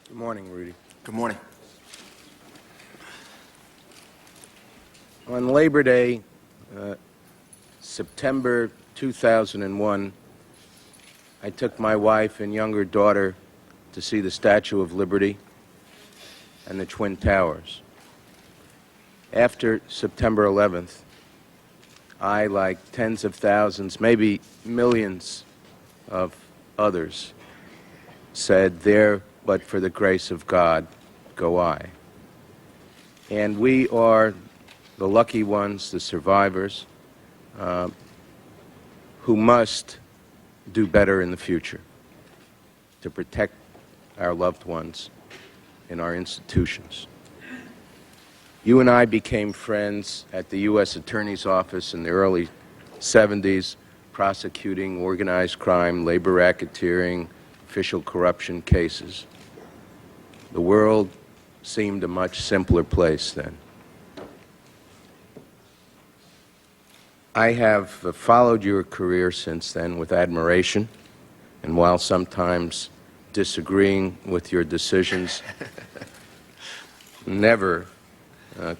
Good morning, Rudy. Good morning. On Labor Day, September 2001, I took my wife and younger daughter to see the Statue of Liberty and the Twin Towers. After September 11th, I, like tens of thousands, maybe millions of others, said, "There, but for the grace of God, go I." And we are the lucky ones, the survivors, who must do better in the future to protect our loved ones in our institutions. You and I became friends at the U.S. Attorney's Office in the early 70s, prosecuting organized crime, labor racketeering, official corruption cases. The world seemed a much simpler place then. I have followed your career since then with admiration, and while sometimes disagreeing with your decisions, never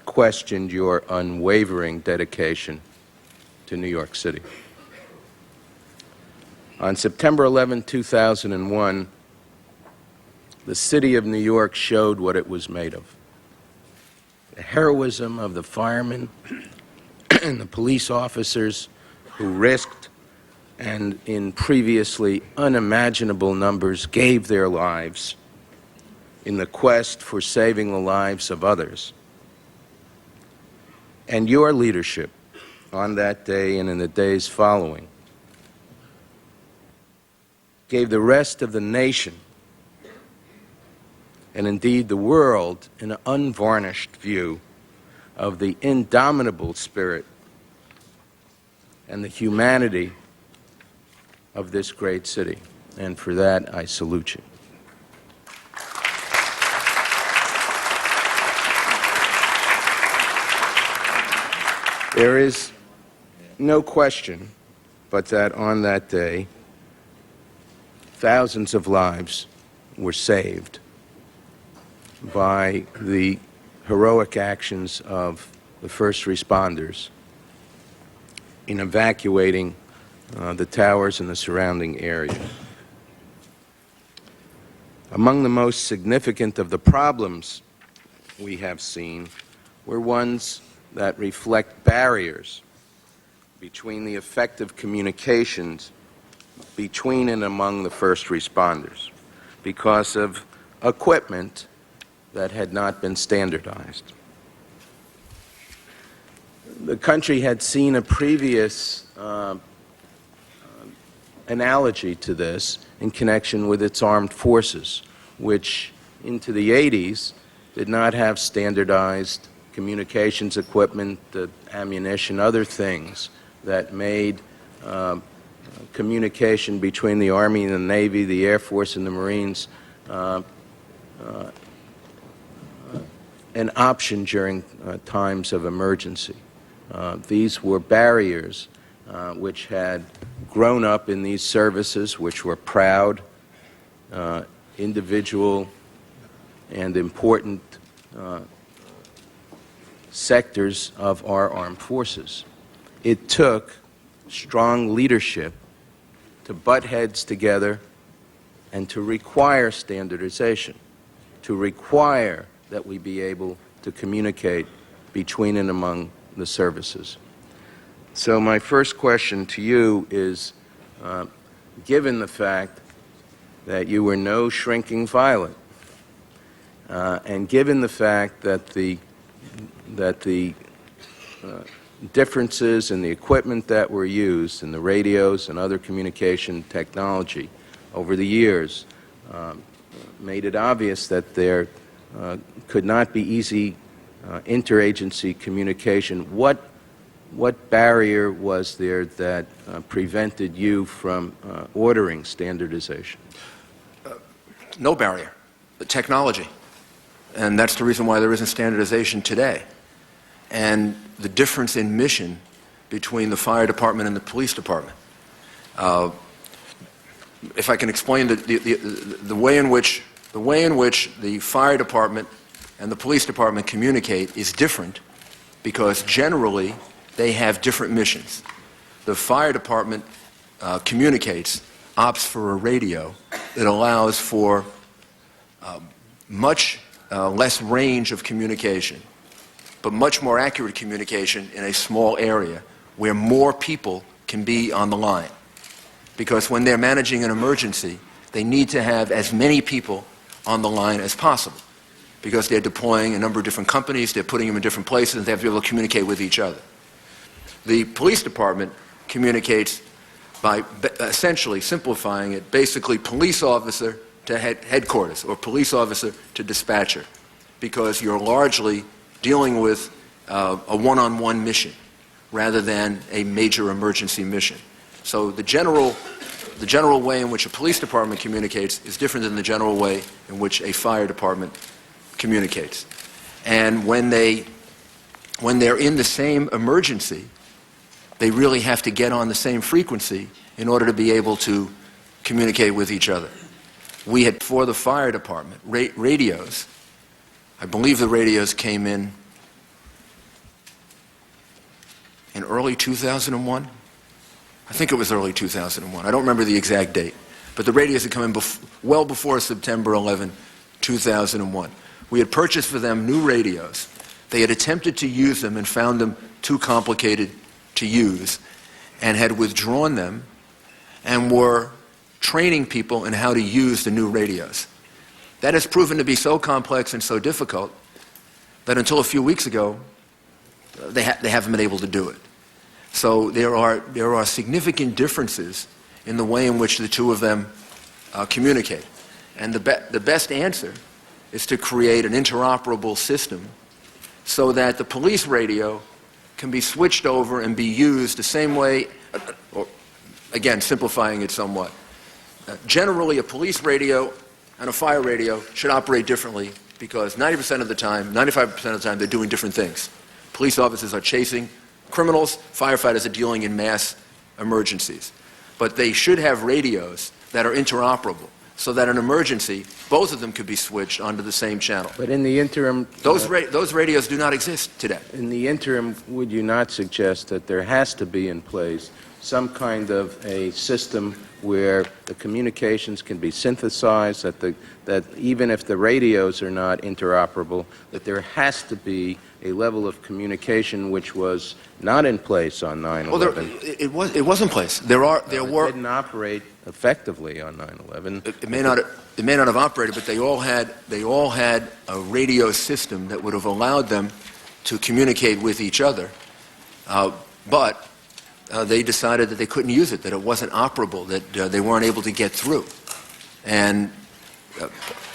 questioned your unwavering dedication to New York City. On September 11, 2001, the city of New York showed what it was made of. The heroism of the firemen and the police officers who risked and in previously unimaginable numbers gave their lives in the quest for saving the lives of others. And your leadership on that day and in the days following gave the rest of the nation and indeed the world an unvarnished view of the indomitable spirit and the humanity of this great city. And for that, I salute you. There is no question but that on that day, thousands of lives were saved by the heroic actions of the first responders in evacuating the towers and the surrounding area. Among the most significant of the problems we have seen were ones that reflect barriers between the effective communications between and among the first responders because of equipment that had not been standardized. The country had seen a previous analogy to this in connection with its armed forces, which into the 80s did not have standardized communications equipment, ammunition, other things that made communication between the Army and the Navy, the Air Force and the Marines an option during times of emergency. These were barriers which had grown up in these services, which were proud, individual, and important sectors of our armed forces. It took strong leadership to butt heads together and to require standardization, to require that we be able to communicate between and among the services. So my first question to you is, given the fact that you were no shrinking violet, and given the fact that the differences in the equipment that were used in the radios and other communication technology over the years made it obvious that there could not be easy interagency communication. What barrier was there that prevented you from ordering standardization? No barrier, but technology. And that's the reason why there isn't standardization today. And the difference in mission between the fire department and the police department. If I can explain the way in which The way in which the fire department and the police department communicate is different because generally they have different missions. The fire department communicates, opts for a radio that allows for much less range of communication, but much more accurate communication in a small area where more people can be on the line. Because when they're managing an emergency, they need to have as many people on the line as possible. Because they're deploying a number of different companies, they're putting them in different places, and they have to be able to communicate with each other. The police department communicates by essentially simplifying it, basically police officer to headquarters or police officer to dispatcher, because you're largely dealing with a one-on-one mission rather than a major emergency mission. So the general way in which a police department communicates is different than the general way in which a fire department communicates. And when they're in the same emergency, they really have to get on the same frequency in order to be able to communicate with each other. We had, for the fire department, radios. I believe the radios came in early 2001. I think it was early 2001. I don't remember the exact date. But the radios had come in well before September 11, 2001. We had purchased for them new radios. They had attempted to use them and found them too complicated to use and had withdrawn them and were training people in how to use the new radios. That has proven to be so complex and so difficult that until a few weeks ago, they haven't been able to do it. So there are significant differences in the way in which the two of them communicate. And the best answer is to create an interoperable system so that the police radio can be switched over and be used the same way, or again, simplifying it somewhat. Generally, a police radio and a fire radio should operate differently because 90% of the time, 95% of the time, they're doing different things. Police officers are chasing criminals, firefighters are dealing in mass emergencies. But they should have radios that are interoperable so that in an emergency, both of them could be switched onto the same channel. But in the interim... Those radios do not exist today. In the interim, would you not suggest that there has to be in place some kind of a system where the communications can be synthesized, that even if the radios are not interoperable, that there has to be a level of communication which was not in place on 9/11? Well, it was in place. There were. It didn't operate effectively on 9/11. It may not have operated, but they all had a radio system that would have allowed them to communicate with each other. But they decided that they couldn't use it, that it wasn't operable, that they weren't able to get through. And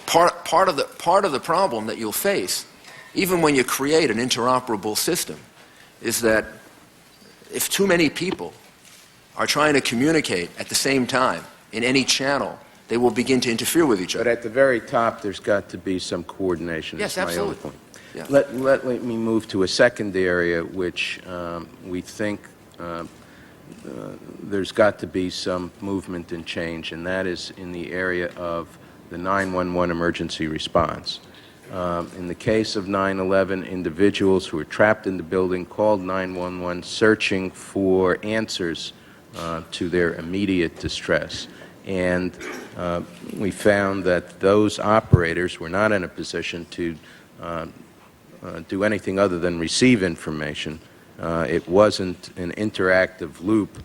part of the problem that you'll face, even when you create an interoperable system, is that if too many people are trying to communicate at the same time in any channel, they will begin to interfere with each other. But at the very top, there's got to be some coordination. Yes, That's my only absolutely. point. Yeah. Let me move to a second area which we think there's got to be some movement and change, and that is in the area of the 911 emergency response. In the case of 9/11, individuals who were trapped in the building called 911 searching for answers to their immediate distress. And we found that those operators were not in a position to do anything other than receive information. It wasn't an interactive loop,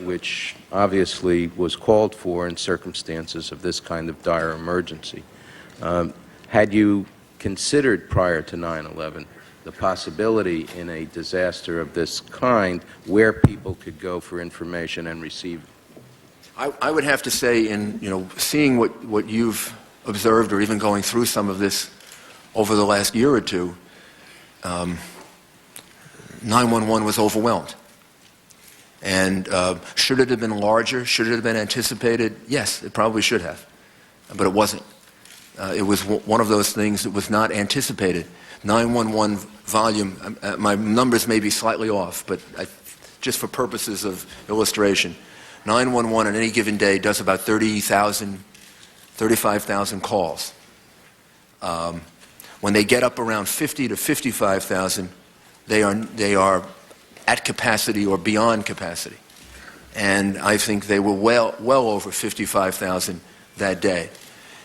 which obviously was called for in circumstances of this kind of dire emergency. Had you considered prior to 9/11 the possibility in a disaster of this kind where people could go for information and receive it? I would have to say, in seeing what you've observed, or even going through some of this over the last year or two, 911 was overwhelmed. And should it have been larger? Should it have been anticipated? Yes, it probably should have, but it wasn't. It was one of those things that was not anticipated. 911 volume, my numbers may be slightly off, but just for purposes of illustration, 911 on any given day does about 30,000 35,000 calls. When they get up around 50 to 55,000, they are at capacity or beyond capacity. And I think they were well over 55,000 that day.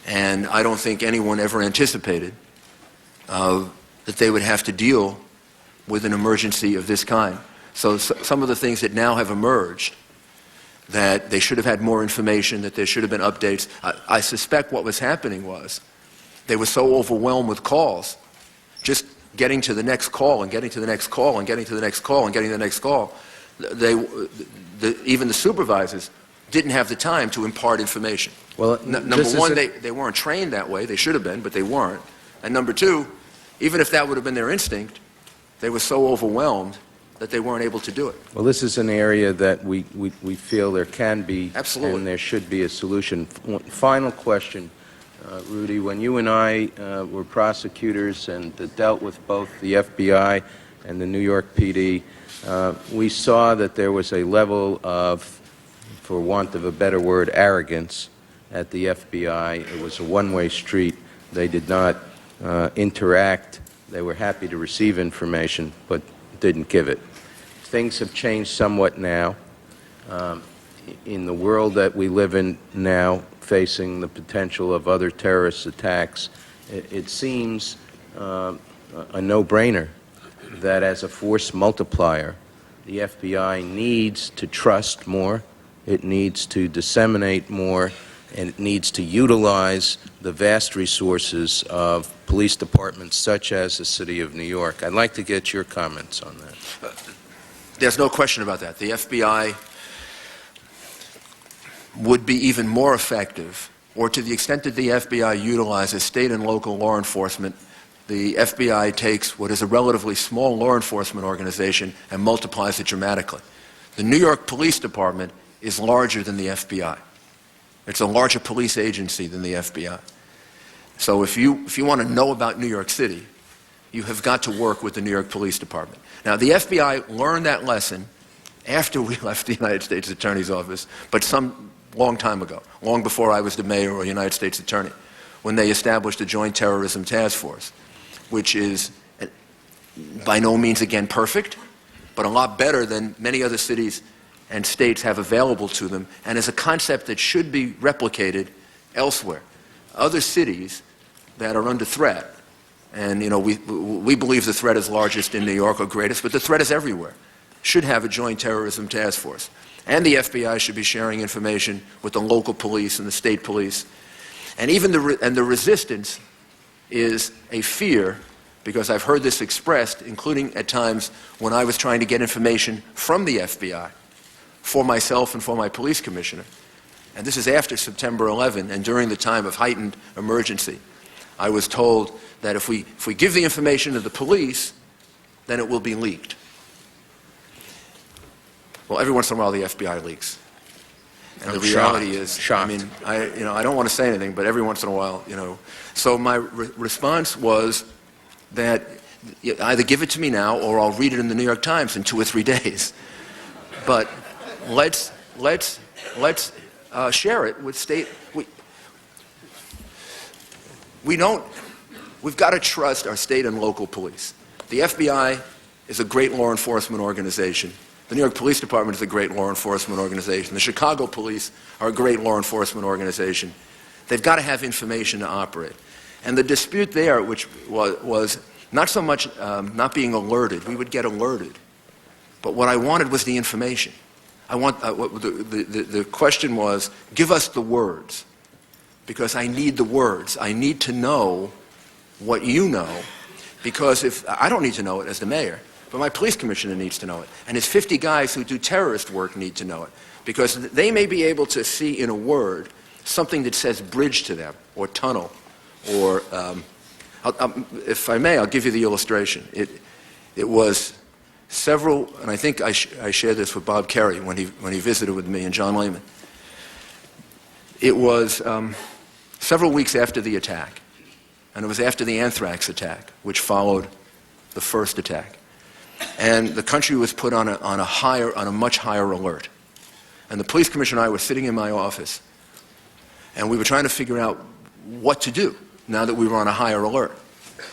And I don't think anyone ever anticipated that they would have to deal with an emergency of this kind. So some of the things that now have emerged, that they should have had more information, that there should have been updates. I suspect what was happening was they were so overwhelmed with calls, just getting to the next call and getting to the next call and getting to the next call and getting to the next call. Even the supervisors didn't have the time to impart information. Well, number one, they weren't trained that way. They should have been, but they weren't. And number two, even if that would have been their instinct, they were so overwhelmed that they weren't able to do it. Well, this is an area that we feel there can be Absolutely. and there should be a solution. Final question, Rudy. When you and I were prosecutors and dealt with both the FBI and the New York PD, we saw that there was a level of, for want of a better word, arrogance at the FBI. It was a one-way street. They did not interact. They were happy to receive information, but didn't give it. Things have changed somewhat now. In the world that we live in now, facing the potential of other terrorist attacks, it seems a no-brainer that as a force multiplier, the FBI needs to trust more, it needs to disseminate more, and it needs to utilize the vast resources of police departments such as the City of New York. I'd like to get your comments on that. There's no question about that. The FBI would be even more effective, or to the extent that the FBI utilizes state and local law enforcement, the FBI takes what is a relatively small law enforcement organization and multiplies it dramatically. The New York Police Department is larger than the FBI. It's a larger police agency than the FBI. So if you want to know about New York City, you have got to work with the New York Police Department. Now, the FBI learned that lesson after we left the United States Attorney's Office, but some long time ago, long before I was the mayor or United States Attorney, when they established a Joint Terrorism Task Force, which is by no means, again, perfect, but a lot better than many other cities and states have available to them, and is a concept that should be replicated elsewhere. Other cities that are under threat, and we believe the threat is largest in New York or greatest, but the threat is everywhere, should have a Joint Terrorism Task Force. And the FBI should be sharing information with the local police and the state police. And even the resistance is a fear, because I've heard this expressed, including at times when I was trying to get information from the FBI for myself and for my police commissioner. And this is after September 11 and during the time of heightened emergency. I was told that if we give the information to the police, then it will be leaked. Well, every once in a while the FBI leaks. And the reality is, I mean, I don't want to say anything, but every once in a while, So my response was that either give it to me now or I'll read it in the New York Times in 2 or 3 days. But let's share it with state. We've got to trust our state and local police. The FBI is a great law enforcement organization. The New York Police Department is a great law enforcement organization. The Chicago Police are a great law enforcement organization. They've got to have information to operate. And the dispute there, which was not so much not being alerted, we would get alerted, but what I wanted was the information. The question was, give us the words, because I need the words. I need to know what you know, because if I don't need to know it as the mayor, but my police commissioner needs to know it, and his 50 guys who do terrorist work need to know it, because they may be able to see in a word something that says bridge to them, or tunnel, or if I may, I'll give you the illustration. It was several, and I think I shared this with Bob Kerry when he visited with me and John Lehman. It was several weeks after the attack, and it was after the anthrax attack, which followed the first attack. And the country was put on a much higher alert. And the police commissioner and I were sitting in my office, And we were trying to figure out what to do now that we were on a higher alert.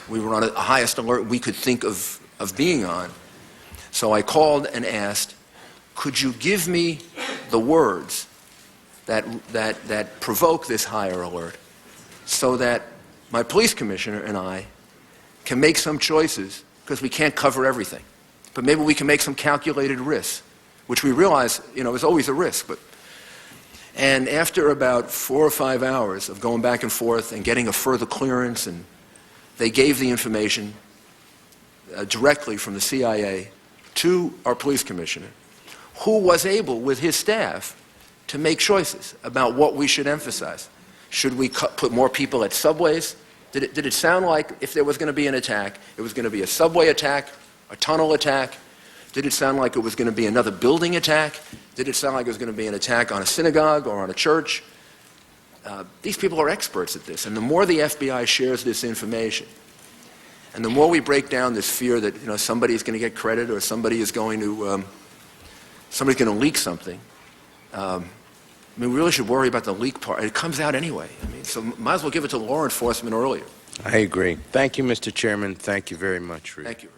We were on a highest alert we could think of being on. So I called and asked, could you give me the words that provoke this higher alert so that my police commissioner and I can make some choices, because we can't cover everything. But maybe we can make some calculated risks, which we realize, is always a risk. And after about 4 or 5 hours of going back and forth and getting a further clearance, and they gave the information directly from the CIA to our police commissioner, who was able, with his staff, to make choices about what we should emphasize. Should we put more people at subways? Did it sound like if there was going to be an attack, it was going to be a subway attack, a tunnel attack? Did it sound like it was going to be another building attack? Did it sound like it was going to be an attack on a synagogue or on a church? These people are experts at this, and the more the FBI shares this information, and the more we break down this fear that somebody is going to get credit or somebody is going to somebody's going to leak something. We really should worry about the leak part. It comes out anyway. So might as well give it to law enforcement earlier. I agree. Thank you, Mr. Chairman. Thank you very much, Rudy. Thank you.